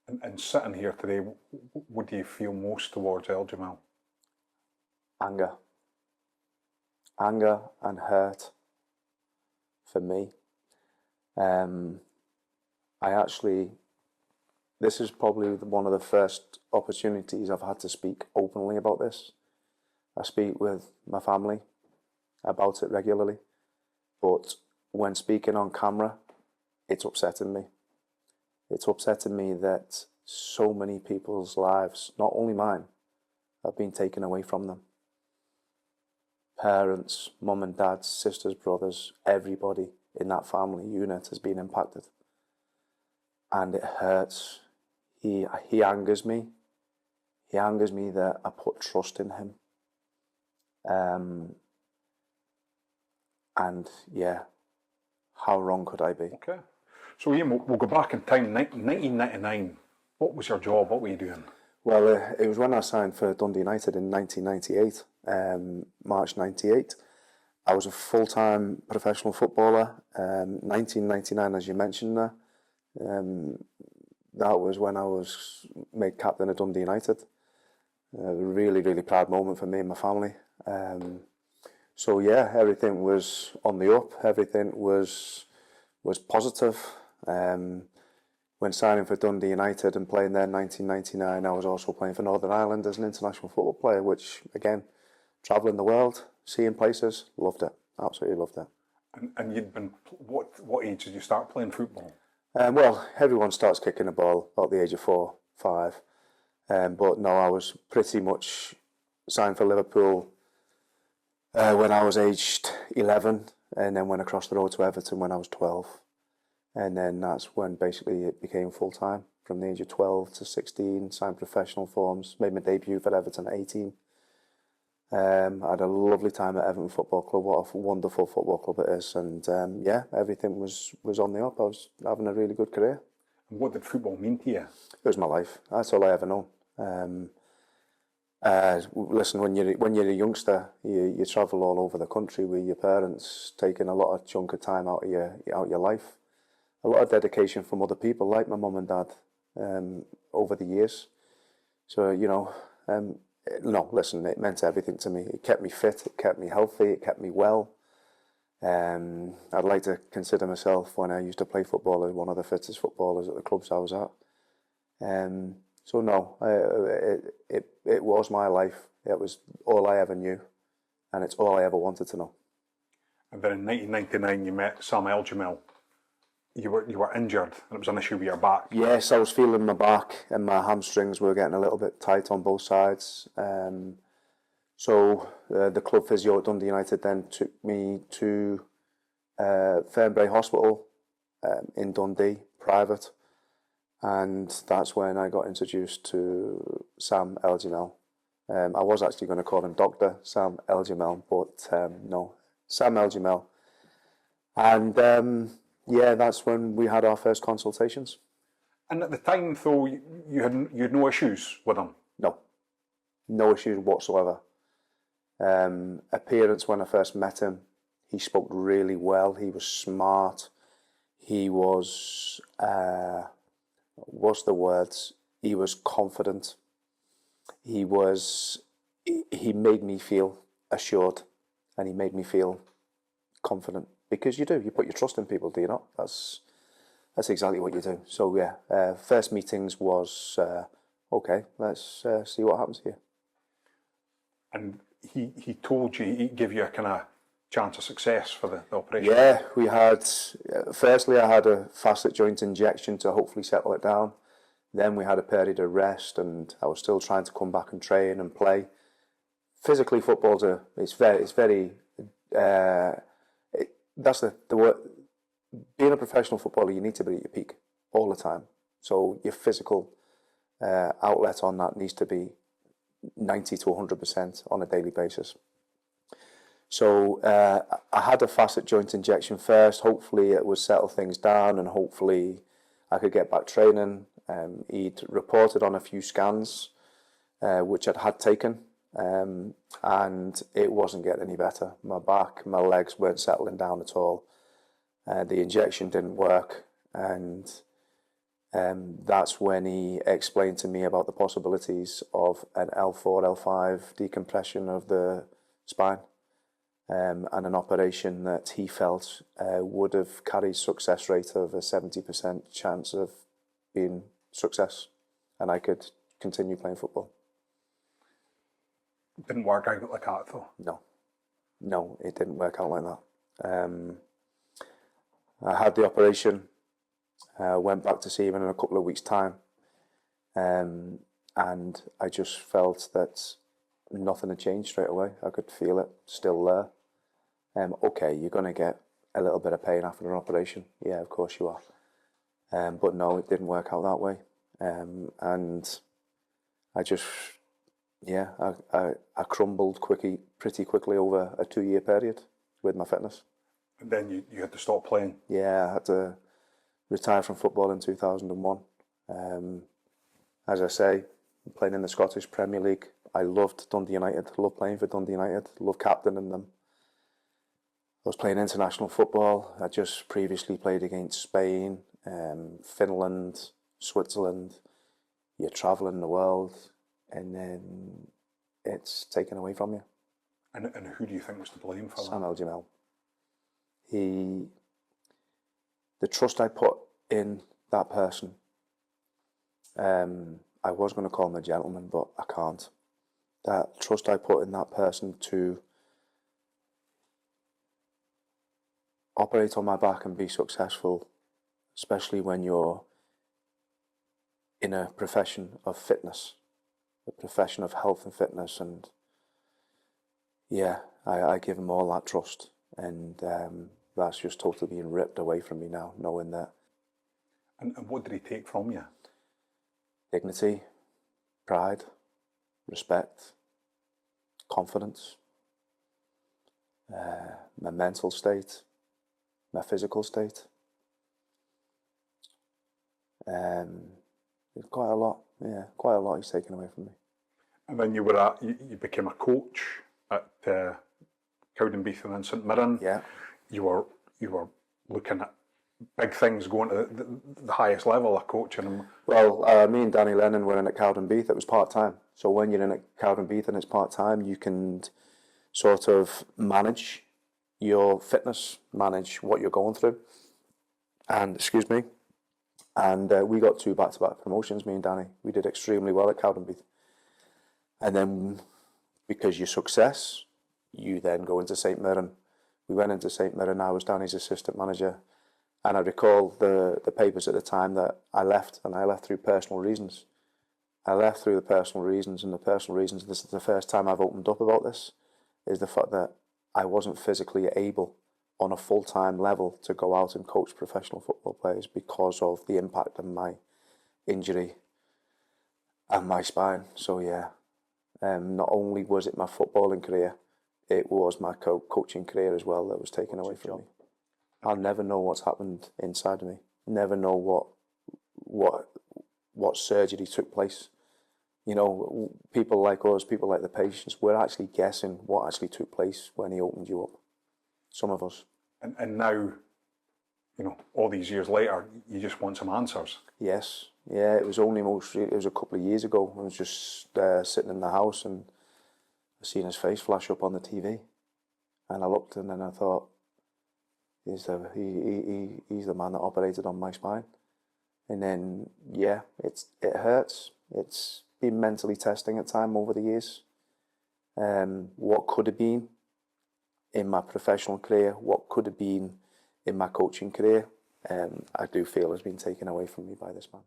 And sitting here today, what do you feel most towards Eljamel? Anger. Anger and hurt for me. This is probably one of the first opportunities I've had to speak openly about this. I speak with my family about it regularly, but when speaking on camera, it's upsetting me. It's upsetting me that so many people's lives, not only mine, have been taken away from them. Parents, mum and dads, sisters, brothers, everybody in that family unit has been impacted. And it hurts. He angers me. He angers me that I put trust in him. And yeah, how wrong could I be? Okay. So Iain, we'll go back in time, 1999. What was your job? What were you doing? Well, it was when I signed for Dundee United in 1998, March 98. I was a full-time professional footballer. 1999, as you mentioned there, that was when I was made captain of Dundee United. A really, really proud moment for me and my family. So yeah, everything was on the up. Everything was positive. When signing for Dundee United and playing there in 1999, I was also playing for Northern Ireland as an international football player, which, again, travelling the world, seeing places, loved it. Absolutely loved it. And you'd been, what age did you start playing football? Well, everyone starts kicking a ball about the age of 4, 5. But no, I was pretty much signed for Liverpool when I was aged 11, and then went across the road to Everton when I was 12. And then that's when basically it became full-time. From the age of 12 to 16, signed professional forms, made my debut for Everton at 18. I had a lovely time at Everton Football Club. What a wonderful football club it is. And yeah, everything was on the up. I was having a really good career. And what did football mean to you? It was my life. That's all I ever known. Listen, when you're a youngster, you travel all over the country with your parents, taking a lot of chunk of time out of your life. A lot of dedication from other people, like my mum and dad, over the years. So, no, listen, it meant everything to me. It kept me fit, it kept me healthy, it kept me well. I'd like to consider myself, when I used to play football, as one of the fittest footballers at the clubs I was at. So no, it was my life. It was all I ever knew, and it's all I ever wanted to know. And then in 1999, you met Sam Eljamel. You were injured, and it was an issue with your back. Yes, I was feeling my back, and my hamstrings were getting a little bit tight on both sides. So the club physio at Dundee United then took me to Fernbray Hospital in Dundee, private. And that's when I got introduced to Sam Eljamel. I was actually going to call him Dr. Sam Eljamel, but no, Sam Eljamel. And yeah, that's when we had our first consultations. And at the time, though, you had no issues with him? No issues whatsoever. Appearance, when I first met him, he spoke really well. He was smart. He was... what's the words? He was confident. He made me feel assured, and he made me feel confident, because you put your trust in people, do you not? That's exactly what you do. So yeah, first meetings was okay, let's see what happens here. And he told you, he gave you a kind of chance of success for the operation? Yeah, we had, firstly I had a facet joint injection to hopefully settle it down. Then we had a period of rest, and I was still trying to come back and train and play. Physically, that's the word. Being a professional footballer, you need to be at your peak all the time. So your physical outlet on that needs to be 90 to 100% on a daily basis. So I had a facet joint injection first. Hopefully it would settle things down, and hopefully I could get back training. He'd reported on a few scans, which I'd had taken, and it wasn't getting any better. My back, my legs weren't settling down at all. The injection didn't work, and That's when he explained to me about the possibilities of an L4, L5 decompression of the spine, and an operation that he felt would have carried success rate of a 70% chance of being success, and I could continue playing football. Didn't work out like that though. No, it didn't work out like that. I had the operation, went back to see him in a couple of weeks' time, and I just felt that nothing had changed straight away. I could feel it still there. Okay, you're going to get a little bit of pain after an operation. Yeah, of course you are. But no, it didn't work out that way. And I just, yeah, I crumbled pretty quickly over a 2-year period with my fitness. And then you had to stop playing. Yeah, I had to retire from football in 2001. As I say, playing in the Scottish Premier League. I loved Dundee United, loved playing for Dundee United, loved captaining them. I was playing international football. I just previously played against Spain, Finland, Switzerland. You're travelling the world, and then it's taken away from you. And who do you think was to blame for Sam that? Eljamel. The trust I put in that person, I was going to call him a gentleman, but I can't. That trust I put in that person to operate on my back and be successful, especially when you're in a profession of fitness, a profession of health and fitness, and yeah, I give him all that trust, and that's just totally being ripped away from me now, knowing that. And what did he take from you? Dignity, pride, respect, confidence, my mental state, my physical state. Quite a lot, yeah, quite a lot he's taken away from me. And then you became a coach at Cowdenbeath and then St Mirren. Yeah. You were looking at big things, going to the highest level of coaching. Well, me and Danny Lennon were in at Cowdenbeath. It was part-time. So when you're in at Cowdenbeath and it's part-time, you can sort of manage your fitness, manage what you're going through. And, excuse me, and we got 2 back-to-back promotions, me and Danny. We did extremely well at Cowdenbeath. And then, because your success, you then go into St Mirren. We went into St Mirren. I was Danny's assistant manager. And I recall the papers at the time that I left, and I left through personal reasons. I left through the personal reasons, and the personal reasons, this is the first time I've opened up about this, is the fact that I wasn't physically able on a full-time level to go out and coach professional football players because of the impact of my injury and my spine. So yeah, not only was it my footballing career, it was my coaching career as well that was taken away from me. I'll never know what's happened inside of me. Never know what surgery took place. You know, people like us, people like the patients, we're actually guessing what actually took place when he opened you up. Some of us. And now, you know, all these years later, you just want some answers. Yes. Yeah, it was a couple of years ago. I was just sitting in the house and I seen his face flash up on the TV. And I looked and then I thought, he's the man that operated on my spine. And then, yeah, it hurts. It's been mentally testing at time over the years. What could have been in my professional career, what could have been in my coaching career, I do feel has been taken away from me by this man.